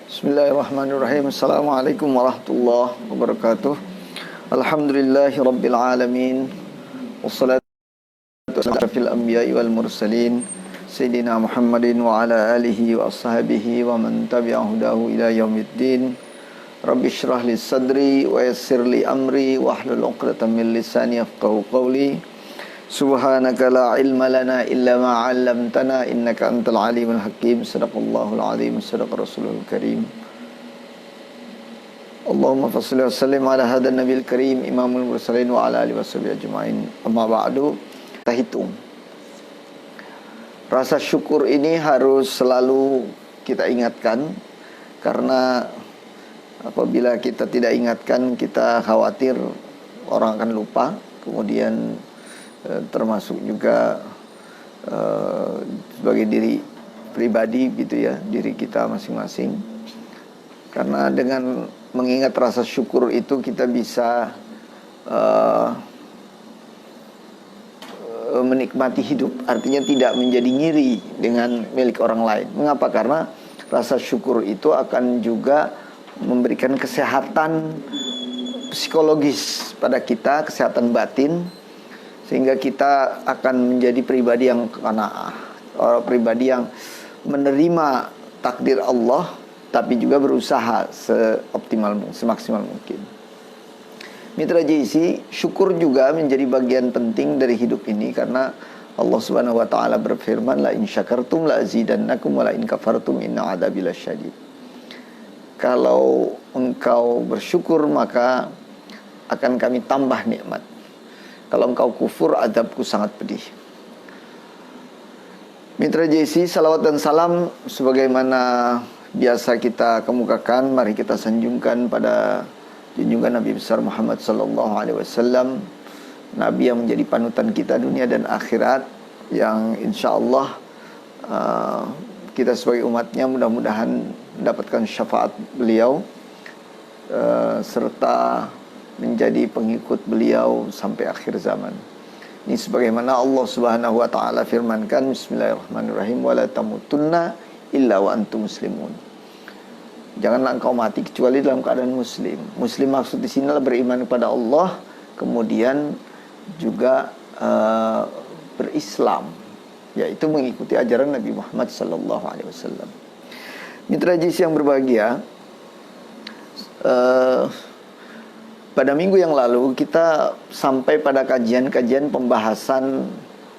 Bismillahirrahmanirrahim. Assalamualaikum warahmatullahi wabarakatuh. Alhamdulillahi rabbil alamin. Wassalatu wassalamu fil anbiya'i wal mursalin Sayyidina Muhammadin wa ala alihi wa ashabihi wa man tabi'ahu hudahu ila yaumiddin. Rabbi shrah li sadri wa yassir li amri wa hlul 'uqdatam min lisani yafqahu qawli. Subhanaka la ilma lana illa ma 'allamtana innaka antal alimul hakim. Sadaqallahul azim, sadaqa rasulul karim. Allahumma fassalli wa sallim ala hadan nabiyil karim imamul mursalin wa ala alihi washabihi ajmain. Amma ba'du. Kita hitung. Rasa syukur ini harus selalu kita ingatkan, karena apabila kita tidak ingatkan, kita khawatir orang akan lupa. Kemudian termasuk juga sebagai diri pribadi gitu ya, diri kita masing-masing. Karena dengan mengingat rasa syukur itu kita bisa menikmati hidup. Artinya tidak menjadi ngiri dengan milik orang lain. Mengapa? Karena rasa syukur itu akan juga memberikan kesehatan psikologis pada kita, kesehatan batin, sehingga kita akan menjadi pribadi yang qanaah, orang pribadi yang menerima takdir Allah, tapi juga berusaha semaksimal mungkin. Mitra JC, syukur juga menjadi bagian penting dari hidup ini, karena Allah Subhanahu wa taala berfirman, la in syakartum la azidannakum wa la in kafartum inna adzabi lasyadid. Kalau engkau bersyukur, maka akan kami tambah nikmat. Kalau engkau kufur, azabku sangat pedih. Mitra JC, salawat dan salam sebagaimana biasa kita kemukakan, mari kita sanjungkan pada junjungan Nabi besar Muhammad sallallahu alaihi wasallam, Nabi yang menjadi panutan kita dunia dan akhirat, yang insyaallah kita sebagai umatnya mudah-mudahan mendapatkan syafaat beliau serta menjadi pengikut beliau sampai akhir zaman. Ini sebagaimana Allah Subhanahu wa taala firmankan, bismillahirrahmanirrahim, wala tamutunna illa wa antum muslimun. Janganlah engkau mati kecuali dalam keadaan muslim. Muslim maksud di sini adalah beriman kepada Allah, kemudian juga berislam, yaitu mengikuti ajaran Nabi Muhammad sallallahu alaihi wasallam. Mitra JC yang berbahagia, pada minggu yang lalu kita sampai pada kajian-kajian pembahasan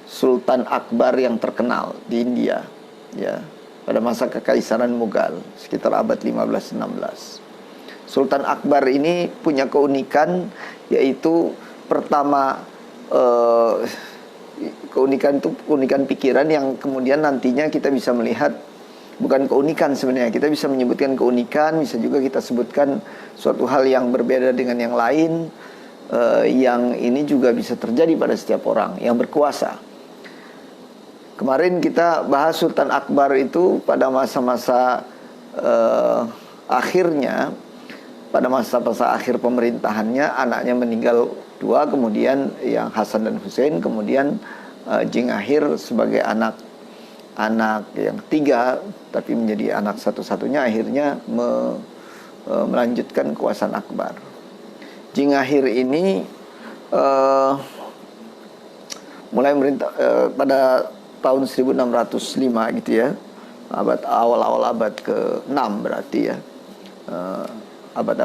Sultan Akbar yang terkenal di India, ya, pada masa kekaisaran Mughal sekitar abad 15-16. Sultan Akbar ini punya keunikan, yaitu pertama keunikan itu keunikan pikiran yang kemudian nantinya kita bisa melihat. Bukan keunikan sebenarnya, kita bisa menyebutkan keunikan, bisa juga kita sebutkan suatu hal yang berbeda dengan yang lain, yang ini juga bisa terjadi pada setiap orang yang berkuasa. Kemarin kita bahas Sultan Akbar itu pada masa-masa akhirnya, pada masa-masa akhir pemerintahannya, anaknya meninggal 2, kemudian yang Hasan dan Hussein, kemudian Jingahir sebagai anak yang 3, tapi menjadi anak satu-satunya, akhirnya melanjutkan kekuasaan Akbar. Jingahir ini mulai merintah pada tahun 1605 gitu ya, awal abad ke-6 berarti ya, abad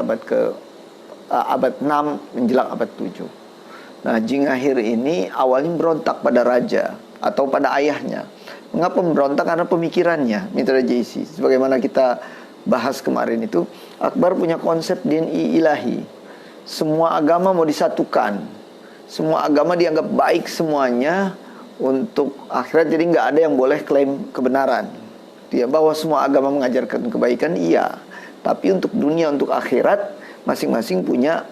6 menjelang abad 7. Nah, Jingahir ini awalnya berontak pada raja atau pada ayahnya. Mengapa memberontak? Karena pemikirannya, mitra JC. Sebagaimana kita bahas kemarin itu, Akbar punya konsep din ilahi. Semua agama mau disatukan. Semua agama dianggap baik semuanya untuk akhirat. Jadi nggak ada yang boleh klaim kebenaran. Dia bahwa semua agama mengajarkan kebaikan, iya. Tapi untuk dunia, untuk akhirat, masing-masing punya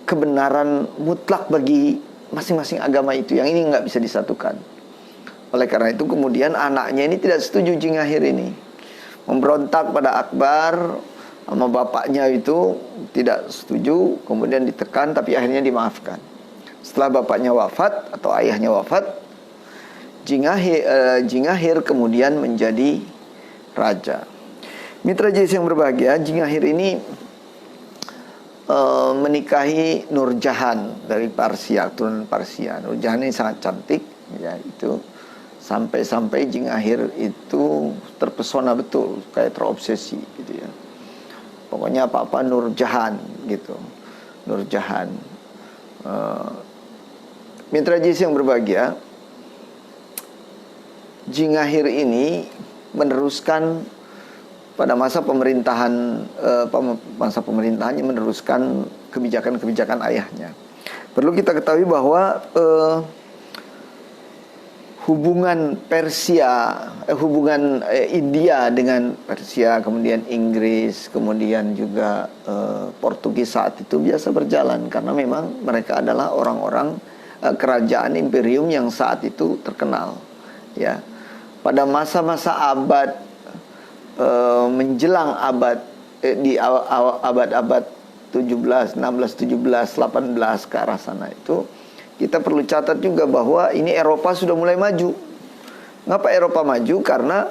kebenaran mutlak bagi masing-masing agama itu, yang ini nggak bisa disatukan. Oleh karena itu kemudian anaknya ini tidak setuju, Jingahir ini memberontak pada Akbar, sama bapaknya itu tidak setuju, kemudian ditekan, tapi akhirnya dimaafkan. Setelah bapaknya wafat atau ayahnya wafat, Jingahir kemudian menjadi raja. Mitra Jais yang berbahagia, Jingahir ini menikahi Nurjahan dari Parsia, turunan Parsia. Nurjahan ini sangat cantik, ya, itu sampai Jingahir itu terpesona betul, kayak terobsesi gitu ya. Pokoknya apa-apa Nurjahan gitu, Nurjahan. Mitra Jais yang berbahagia, Jingahir ini meneruskan pada masa pemerintahannya meneruskan kebijakan-kebijakan ayahnya. Perlu kita ketahui bahwa hubungan India dengan Persia, kemudian Inggris, kemudian juga Portugis saat itu biasa berjalan karena memang mereka adalah orang-orang kerajaan imperium yang saat itu terkenal, ya. Pada masa-masa menjelang di abad 17, 16, 17, 18 ke arah sana itu, kita perlu catat juga bahwa ini Eropa sudah mulai maju. Ngapa Eropa maju? Karena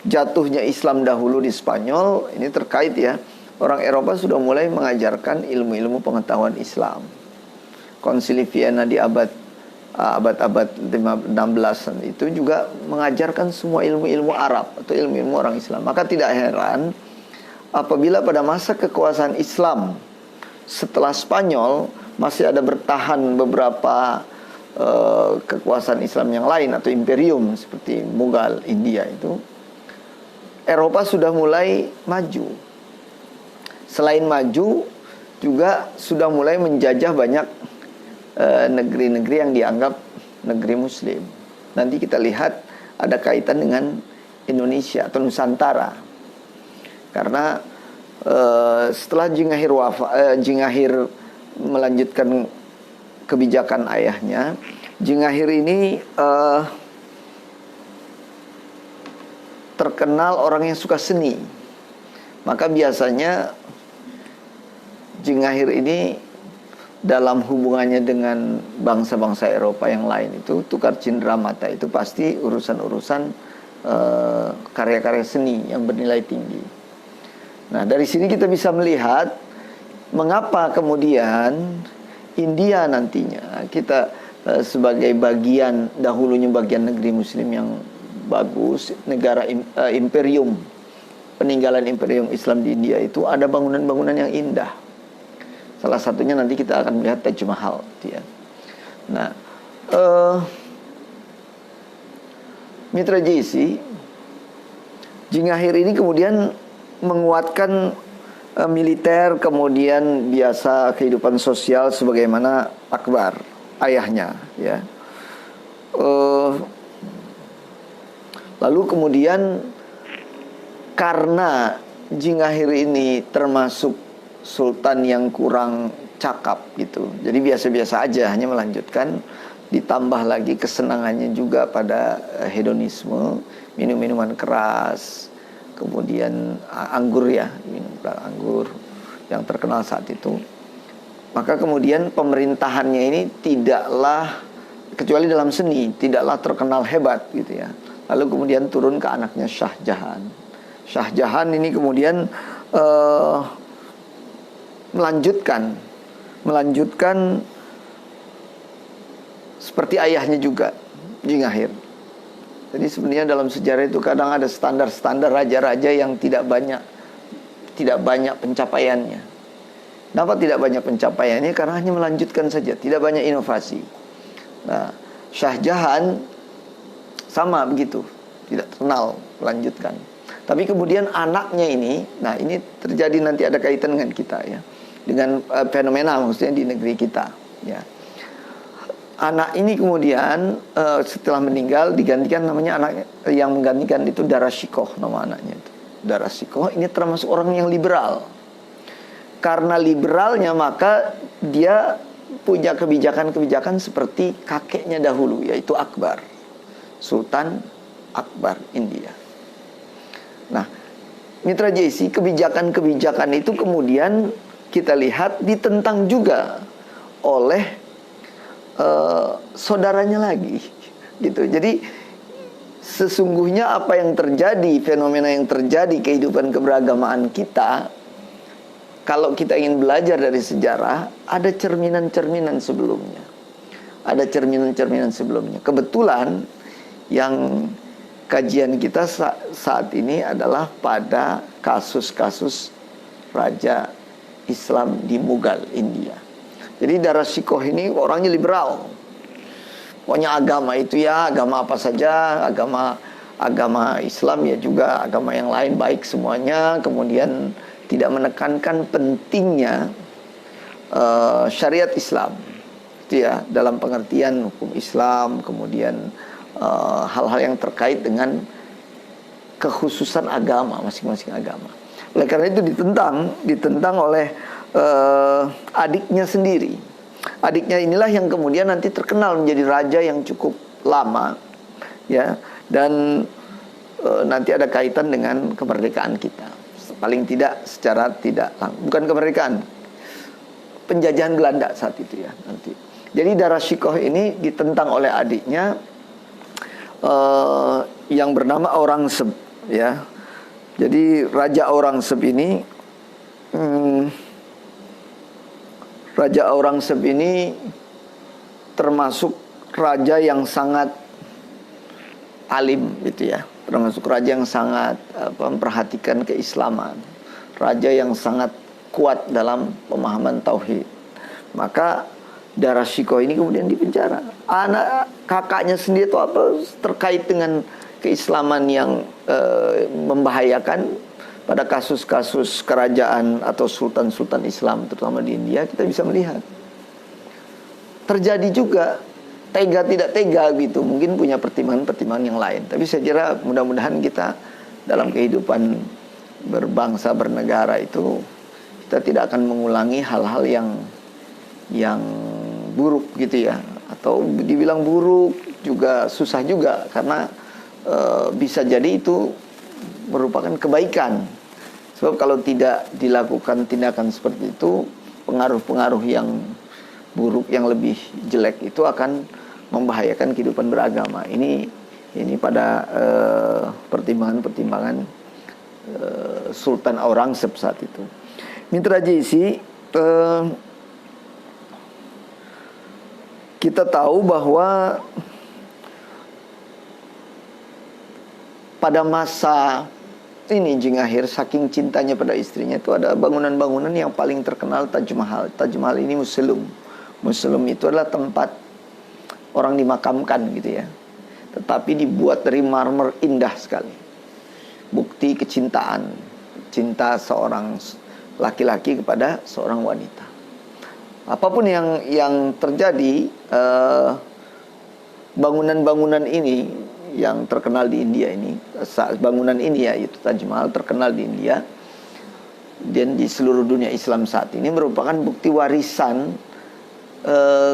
jatuhnya Islam dahulu di Spanyol, ini terkait ya. Orang Eropa sudah mulai mengajarkan ilmu-ilmu pengetahuan Islam. Konsili Vienna di abad-abad 16-an itu juga mengajarkan semua ilmu-ilmu Arab atau ilmu-ilmu orang Islam. Maka tidak heran apabila pada masa kekuasaan Islam setelah Spanyol masih ada bertahan beberapa kekuasaan Islam yang lain atau imperium seperti Mughal, India itu, Eropa sudah mulai maju. Selain maju, juga sudah mulai menjajah banyak negeri-negeri yang dianggap negeri Muslim. Nanti kita lihat ada kaitan dengan Indonesia atau Nusantara. Karena setelah Jingahir melanjutkan kebijakan ayahnya, Jingahir ini terkenal orang yang suka seni. Maka biasanya Jingahir ini dalam hubungannya dengan bangsa-bangsa Eropa yang lain itu tukar cindramata, itu pasti urusan-urusan karya-karya seni yang bernilai tinggi. Nah, dari sini kita bisa melihat mengapa kemudian India nantinya kita sebagai dahulunya bagian negeri Muslim yang bagus, negara imperium, peninggalan imperium Islam di India itu ada bangunan-bangunan yang indah. Salah satunya nanti kita akan melihat Taj Mahal, ya. Nah, Mitra JC, Jingahir ini kemudian menguatkan militer, kemudian biasa kehidupan sosial sebagaimana Akbar, ayahnya, ya. Lalu kemudian karena Jingahir ini termasuk sultan yang kurang cakap gitu, jadi biasa-biasa aja, hanya melanjutkan, ditambah lagi kesenangannya juga pada hedonisme, minum-minuman keras, kemudian anggur, ya, minum anggur yang terkenal saat itu. Maka kemudian pemerintahannya ini tidaklah, kecuali dalam seni, tidaklah terkenal hebat gitu ya. Lalu kemudian turun ke anaknya Shah Jahan. Shah Jahan ini kemudian melanjutkan seperti ayahnya juga, Jingahir. Jadi sebenarnya dalam sejarah itu kadang ada standar-standar raja-raja yang tidak banyak pencapaiannya. Kenapa tidak banyak pencapaiannya? Karena hanya melanjutkan saja, tidak banyak inovasi. Nah, Shah Jahan sama begitu, tidak terkenal melanjutkan. Tapi kemudian anaknya ini, nah ini terjadi nanti ada kaitan dengan kita, ya, dengan fenomena maksudnya di negeri kita, ya. Anak ini kemudian setelah meninggal digantikan, namanya anak yang menggantikan itu Darashikoh, nama anaknya itu. Darashikoh ini termasuk orang yang liberal. Karena liberalnya maka dia punya kebijakan-kebijakan seperti kakeknya dahulu, yaitu Akbar, Sultan Akbar India. Nah, Mitra JC, kebijakan-kebijakan itu kemudian kita lihat ditentang juga oleh saudaranya lagi, gitu. Jadi sesungguhnya apa yang terjadi, fenomena yang terjadi kehidupan keberagamaan kita, kalau kita ingin belajar dari sejarah, ada cerminan-cerminan sebelumnya. Ada cerminan-cerminan sebelumnya. Kebetulan yang kajian kita saat ini adalah pada kasus-kasus Raja Islam di Mughal, India. Jadi Darashikoh ini orangnya liberal. Pokoknya agama itu ya, agama apa saja, agama Islam ya juga, agama yang lain baik semuanya. Kemudian tidak menekankan pentingnya syariat Islam, itu ya, dalam pengertian hukum Islam, kemudian hal-hal yang terkait dengan kekhususan agama masing-masing agama. Oleh karena itu ditentang oleh adiknya sendiri. Adiknya inilah yang kemudian nanti terkenal menjadi raja yang cukup lama, ya, dan nanti ada kaitan dengan kemerdekaan kita. Paling tidak secara bukan kemerdekaan, penjajahan Belanda saat itu ya nanti. Jadi Darashikoh ini ditentang oleh adiknya yang bernama Aurangzeb, ya. Jadi Raja Aurangzeb ini termasuk raja yang sangat alim gitu ya, termasuk raja yang sangat memperhatikan keislaman, raja yang sangat kuat dalam pemahaman tauhid. Maka Darashikoh ini kemudian dipenjara. Anak kakaknya sendiri itu apa terkait dengan keislaman yang membahayakan pada kasus-kasus kerajaan atau sultan-sultan Islam terutama di India, kita bisa melihat terjadi juga. Tega tidak tega gitu, mungkin punya pertimbangan-pertimbangan yang lain. Tapi saya kira mudah-mudahan kita dalam kehidupan berbangsa bernegara itu kita tidak akan mengulangi hal-hal yang buruk gitu ya. Atau dibilang buruk juga susah juga, karena bisa jadi itu merupakan kebaikan. Sebab kalau tidak dilakukan tindakan seperti itu, pengaruh-pengaruh yang buruk yang lebih jelek itu akan membahayakan kehidupan beragama. Ini pada pertimbangan-pertimbangan Sultan Aurangzeb saat itu. Mitra JC, kita tahu bahwa pada masa ini Jinghahir saking cintanya pada istrinya itu ada bangunan-bangunan yang paling terkenal Taj Mahal. Taj Mahal ini museum itu adalah tempat orang dimakamkan gitu ya. Tetapi dibuat dari marmer indah sekali. Bukti kecintaan, cinta seorang laki-laki kepada seorang wanita. Apapun yang terjadi, bangunan-bangunan ini yang terkenal di India ini, bangunan ini ya, itu Taj Mahal terkenal di India dan di seluruh dunia Islam saat ini, merupakan bukti warisan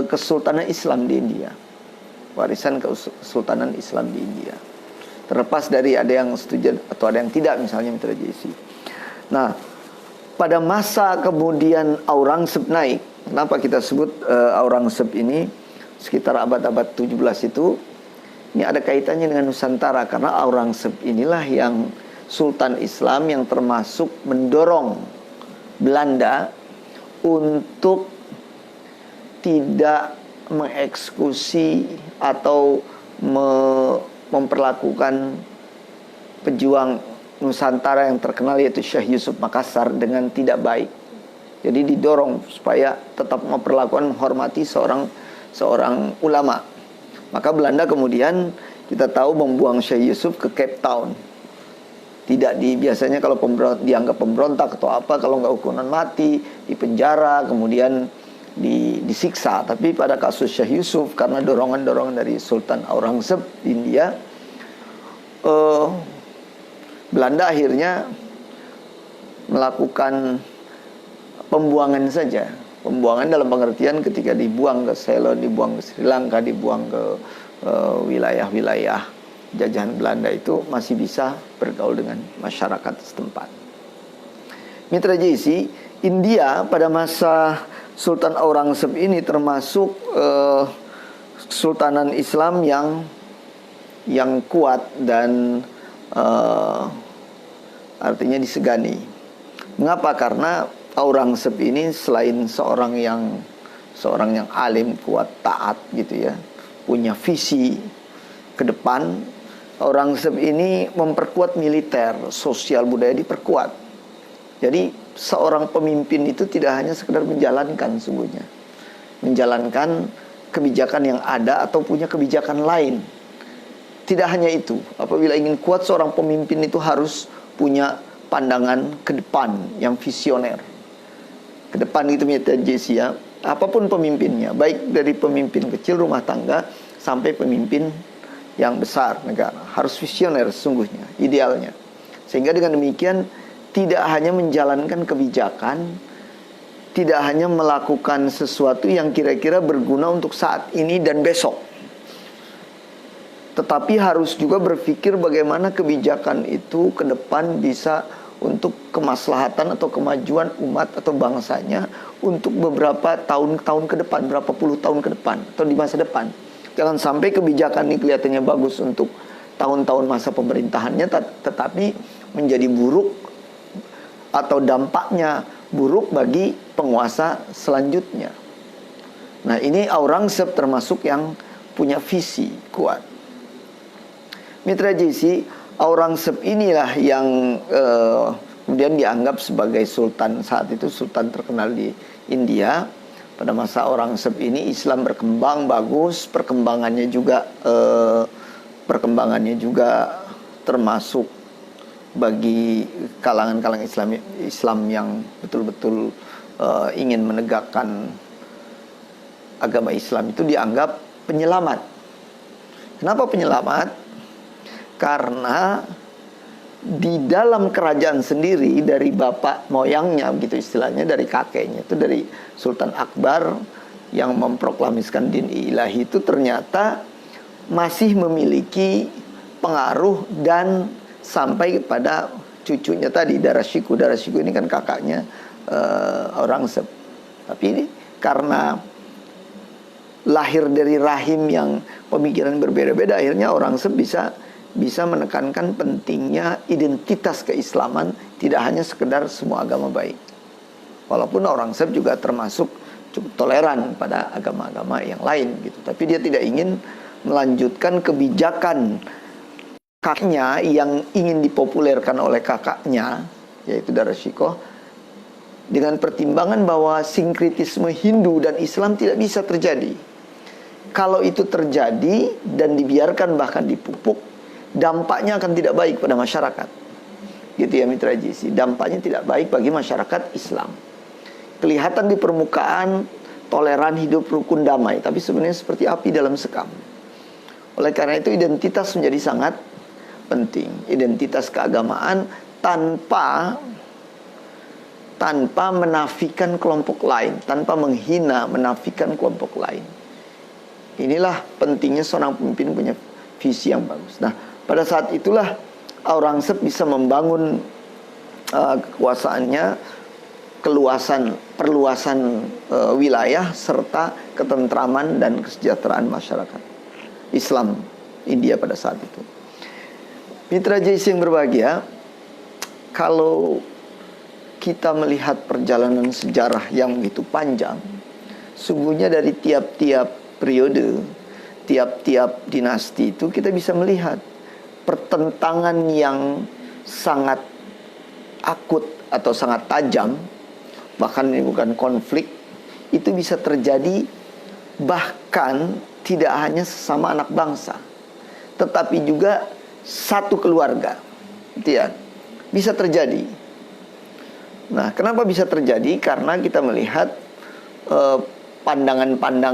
Kesultanan Islam di India. Warisan Kesultanan Islam di India. Terlepas dari ada yang setuju atau ada yang tidak, misalnya Mitra JC. Nah, pada masa kemudian Aurangzeb naik, kenapa kita sebut Aurangzeb ini sekitar abad-abad 17 itu, ini ada kaitannya dengan Nusantara, karena Aurangzeb inilah yang Sultan Islam yang termasuk mendorong Belanda untuk tidak mengeksekusi atau memperlakukan pejuang Nusantara yang terkenal yaitu Syekh Yusuf Makassar dengan tidak baik. Jadi didorong supaya tetap memperlakukan, menghormati seorang ulama. Maka Belanda kemudian kita tahu membuang Syekh Yusuf ke Cape Town. Biasanya kalau dianggap pemberontak atau apa, kalau nggak hukuman mati, dipenjara, kemudian disiksa. Tapi pada kasus Syekh Yusuf, karena dorongan-dorongan dari Sultan Aurangzeb di India, Belanda akhirnya melakukan pembuangan saja. Pembuangan dalam pengertian ketika dibuang ke Ceylon, dibuang ke Sri Lanka, dibuang ke wilayah-wilayah jajahan Belanda, itu masih bisa bergaul dengan masyarakat setempat. Mitra JC, India pada masa Sultan Aurangzeb ini termasuk Sultanan Islam yang yang kuat dan artinya disegani. Mengapa? Karena Aurangzeb ini selain seorang yang alim, kuat, taat gitu ya, punya visi ke depan, Aurangzeb ini memperkuat militer, sosial budaya diperkuat. Jadi seorang pemimpin itu tidak hanya sekedar menjalankan sungguhnya, menjalankan kebijakan yang ada atau punya kebijakan lain. Tidak hanya itu, apabila ingin kuat seorang pemimpin itu harus punya pandangan ke depan yang visioner. Ke depan itu Mitra Jesse ya, apapun pemimpinnya, baik dari pemimpin kecil rumah tangga sampai pemimpin yang besar negara, harus visioner sesungguhnya, idealnya. Sehingga dengan demikian tidak hanya menjalankan kebijakan, tidak hanya melakukan sesuatu yang kira-kira berguna untuk saat ini dan besok, tetapi harus juga berpikir bagaimana kebijakan itu ke depan bisa untuk kemaslahatan atau kemajuan umat atau bangsanya untuk beberapa tahun-tahun ke depan, berapa puluh tahun ke depan atau di masa depan. Jangan sampai kebijakan ini kelihatannya bagus untuk tahun-tahun masa pemerintahannya, tetapi menjadi buruk atau dampaknya buruk bagi penguasa selanjutnya. Nah, ini Aurangzeb termasuk yang punya visi kuat. Mitra Jesse, Aurangzeb inilah yang kemudian dianggap sebagai sultan saat itu, sultan terkenal di India. Pada masa Aurangzeb ini Islam berkembang bagus, perkembangannya juga termasuk bagi kalangan-kalangan Islam yang betul-betul ingin menegakkan agama Islam itu dianggap penyelamat. Kenapa penyelamat? Karena di dalam kerajaan sendiri dari bapak moyangnya, begitu istilahnya, dari kakeknya itu, dari Sultan Akbar yang memproklamirkan din ilahi itu, ternyata masih memiliki pengaruh dan sampai pada cucunya tadi, Darashikoh. Darashikoh ini kan kakaknya Aurangzeb. Tapi ini karena lahir dari rahim yang pemikiran berbeda-beda, akhirnya Aurangzeb bisa menekankan pentingnya identitas keislaman, tidak hanya sekedar semua agama baik. Walaupun Aurangzeb juga termasuk cukup toleran pada agama-agama yang lain gitu, tapi dia tidak ingin melanjutkan kebijakan kakaknya yang ingin dipopulerkan oleh kakaknya, yaitu Darashikoh, dengan pertimbangan bahwa sinkretisme Hindu dan Islam tidak bisa terjadi. Kalau itu terjadi dan dibiarkan bahkan dipupuk, dampaknya akan tidak baik pada masyarakat. Gitu ya Mitra Jesse, dampaknya tidak baik bagi masyarakat Islam. Kelihatan di permukaan toleran, hidup rukun, damai, tapi sebenarnya seperti api dalam sekam. Oleh karena itu identitas menjadi sangat penting. Identitas keagamaan tanpa menafikan kelompok lain, tanpa menghina, menafikan kelompok lain. Inilah pentingnya seorang pemimpin punya visi yang bagus. Nah, pada saat itulah Aurangzeb bisa membangun kekuasaannya, perluasan wilayah serta ketentraman dan kesejahteraan masyarakat Islam India pada saat itu. Mitra Jesse yang berbahagia, kalau kita melihat perjalanan sejarah yang begitu panjang, sungguhnya dari tiap-tiap periode, tiap-tiap dinasti itu kita bisa melihat pertentangan yang sangat akut atau sangat tajam, bahkan ini bukan konflik, itu bisa terjadi bahkan tidak hanya sesama anak bangsa, tetapi juga satu keluarga. Itu ya, bisa terjadi. Nah, kenapa bisa terjadi? Karena kita melihat pandangan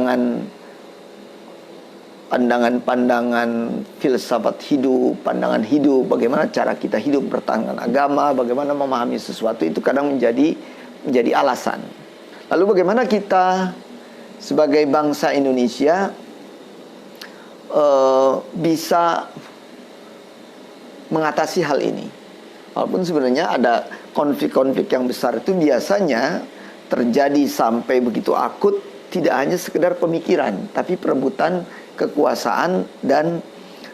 filsafat hidup, pandangan hidup, bagaimana cara kita hidup bertahan agama, bagaimana memahami sesuatu, itu kadang menjadi alasan. Lalu bagaimana kita sebagai bangsa Indonesia bisa mengatasi hal ini? Walaupun sebenarnya ada konflik-konflik yang besar itu biasanya terjadi sampai begitu akut, tidak hanya sekedar pemikiran, tapi perebutan kekuasaan dan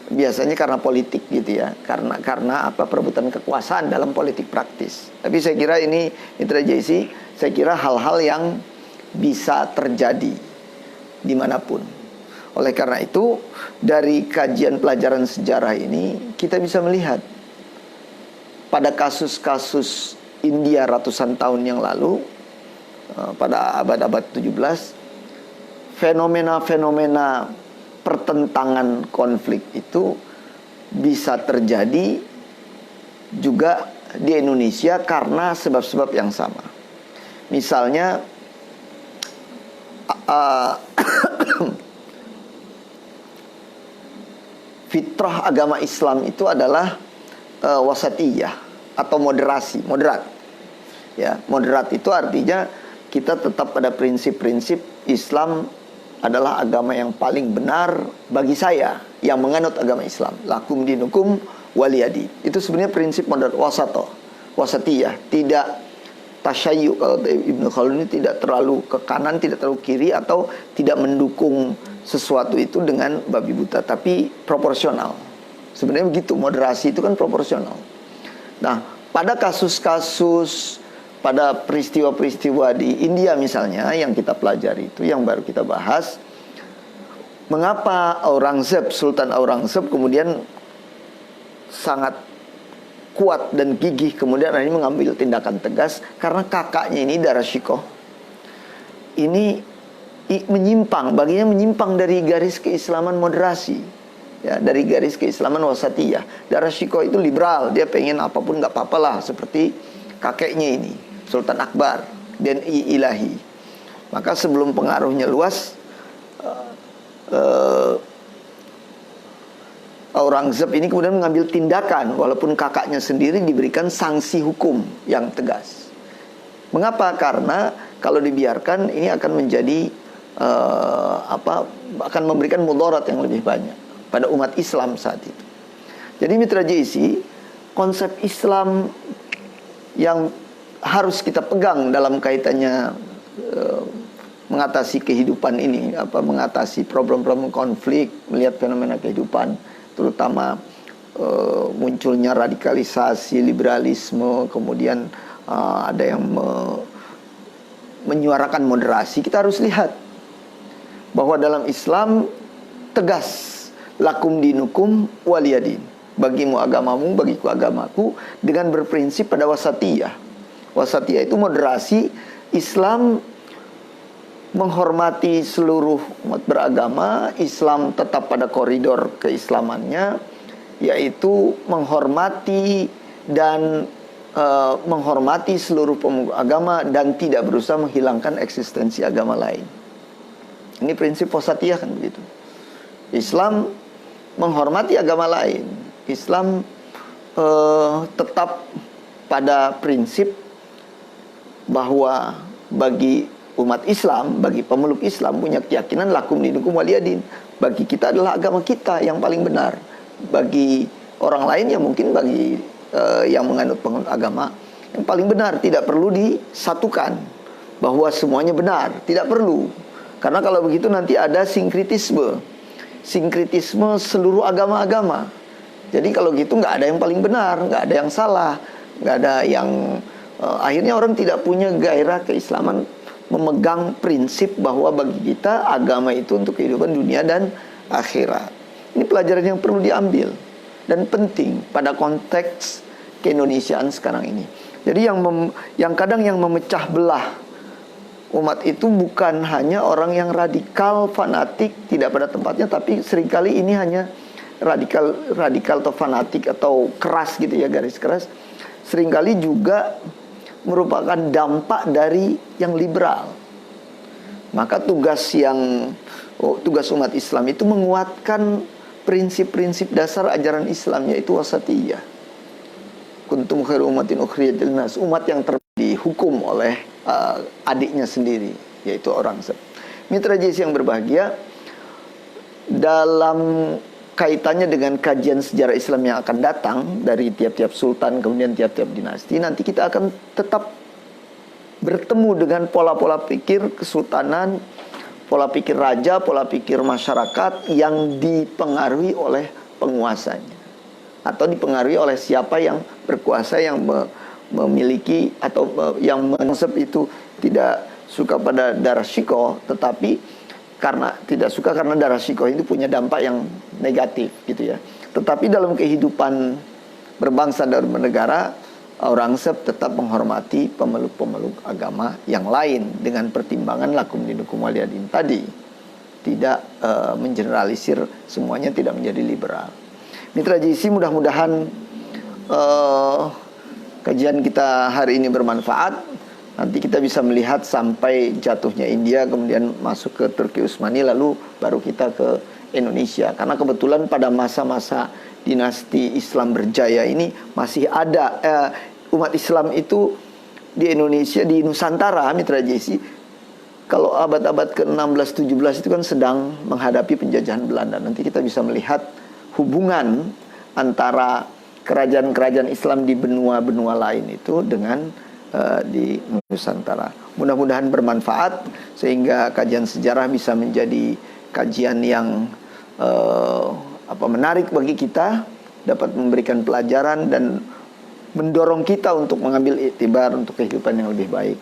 biasanya karena politik gitu ya, karena apa, perebutan kekuasaan dalam politik praktis. Tapi saya kira ini Mitra JC, saya kira hal-hal yang bisa terjadi dimanapun. Oleh karena itu, dari kajian pelajaran sejarah ini kita bisa melihat pada kasus-kasus India ratusan tahun yang lalu, pada abad-abad 17, fenomena-fenomena pertentangan konflik itu bisa terjadi juga di Indonesia karena sebab-sebab yang sama. Misalnya fitrah agama Islam itu adalah wasatiyah atau moderat. Ya, moderat itu artinya kita tetap pada prinsip-prinsip Islam adalah agama yang paling benar bagi saya yang menganut agama Islam. Lakum dinukum waliyadi. Itu sebenarnya prinsip moderat, wasatiyah, tidak tasyayyu. Kalau Ibnu Khaldun ini tidak terlalu ke kanan, tidak terlalu kiri, atau tidak mendukung sesuatu itu dengan babi buta, tapi proporsional. Sebenarnya begitu, moderasi itu kan proporsional. Nah, pada kasus-kasus, pada peristiwa-peristiwa di India misalnya yang kita pelajari itu, yang baru kita bahas, mengapa Aurangzeb, Sultan Aurangzeb kemudian sangat kuat dan gigih kemudian ini mengambil tindakan tegas, karena kakaknya ini Darashikoh ini menyimpang, baginya menyimpang dari garis keislaman moderasi, ya, dari garis keislaman wasatiyah. Darashikoh itu liberal, dia pengen apapun nggak apa-apa lah, seperti kakeknya ini Sultan Akbar dan Ilahi. Maka sebelum pengaruhnya luas, Aurangzeb ini kemudian mengambil tindakan, walaupun kakaknya sendiri diberikan sanksi hukum yang tegas. Mengapa? Karena kalau dibiarkan ini akan menjadi akan memberikan mudarat yang lebih banyak pada umat Islam saat itu. Jadi Mitra JC, konsep Islam yang harus kita pegang dalam kaitannya mengatasi kehidupan ini, mengatasi problem-problem konflik, melihat fenomena kehidupan, terutama munculnya radikalisasi, liberalisme, kemudian ada yang menyuarakan moderasi. Kita harus lihat bahwa dalam Islam tegas, lakum dinukum waliyadin, bagimu agamamu, bagiku agamaku, dengan berprinsip pada wasatiyah. Wasatiyah itu moderasi. Islam menghormati seluruh umat beragama. Islam tetap pada koridor keislamannya, yaitu menghormati dan menghormati seluruh pemeluk agama dan tidak berusaha menghilangkan eksistensi agama lain. Ini prinsip wasatiyah kan begitu. Islam menghormati agama lain. Islam tetap pada prinsip bahwa bagi umat Islam, bagi pemeluk Islam punya keyakinan lakum dinukum waliyadin. Bagi kita adalah agama kita yang paling benar. Bagi orang lain ya mungkin bagi yang menganut agama yang paling benar, tidak perlu disatukan bahwa semuanya benar, tidak perlu. Karena kalau begitu nanti ada sinkritisme seluruh agama-agama. Jadi kalau gitu nggak ada yang paling benar, nggak ada yang salah, nggak ada yang akhirnya orang tidak punya gairah keislaman, memegang prinsip bahwa bagi kita agama itu untuk kehidupan dunia dan akhirat. Ini pelajaran yang perlu diambil dan penting pada konteks keindonesiaan sekarang ini. Jadi yang kadang yang memecah belah umat itu bukan hanya orang yang radikal, fanatik, tidak pada tempatnya, tapi seringkali ini hanya radikal atau fanatik atau keras gitu ya, garis keras. Seringkali juga merupakan dampak dari yang liberal. Maka tugas umat Islam itu menguatkan prinsip-prinsip dasar ajaran Islam, yaitu wasatiyah. Kuntum khairu ummatin ukhrijat linnas, umat yang dihukum oleh adiknya sendiri, yaitu Aurangzeb. Mitra JC yang berbahagia, dalam kaitannya dengan kajian sejarah Islam yang akan datang dari tiap-tiap sultan, kemudian tiap-tiap dinasti, nanti kita akan tetap bertemu dengan pola-pola pikir kesultanan, pola pikir raja, pola pikir masyarakat yang dipengaruhi oleh penguasanya, atau dipengaruhi oleh siapa yang berkuasa, yang memiliki atau yang mensep itu tidak suka pada Darashiko, tetapi karena tidak suka karena Darashiko itu punya dampak yang negatif gitu ya. Tetapi dalam kehidupan berbangsa dan bernegara, orang sep tetap menghormati pemeluk-pemeluk agama yang lain dengan pertimbangan lakum dinukum waliyadin tadi. Tidak mengeneralisir semuanya, tidak menjadi liberal. Mitra JC, mudah-mudahan kajian kita hari ini bermanfaat. Nanti kita bisa melihat sampai jatuhnya India, kemudian masuk ke Turki Utsmani, lalu baru kita ke Indonesia. Karena kebetulan pada masa-masa dinasti Islam berjaya ini masih ada umat Islam itu di Indonesia, di Nusantara, Mitra JC. Kalau abad-abad ke-16, 17 itu kan sedang menghadapi penjajahan Belanda. Nanti kita bisa melihat hubungan antara kerajaan-kerajaan Islam di benua-benua lain itu dengan di Nusantara. Mudah-mudahan bermanfaat sehingga kajian sejarah bisa menjadi kajian yang menarik bagi kita, dapat memberikan pelajaran dan mendorong kita untuk mengambil iktibar untuk kehidupan yang lebih baik.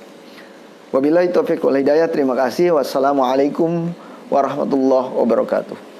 Wabillahi taufiq wal hidayah. Terima kasih. Wassalamualaikum warahmatullahi wabarakatuh.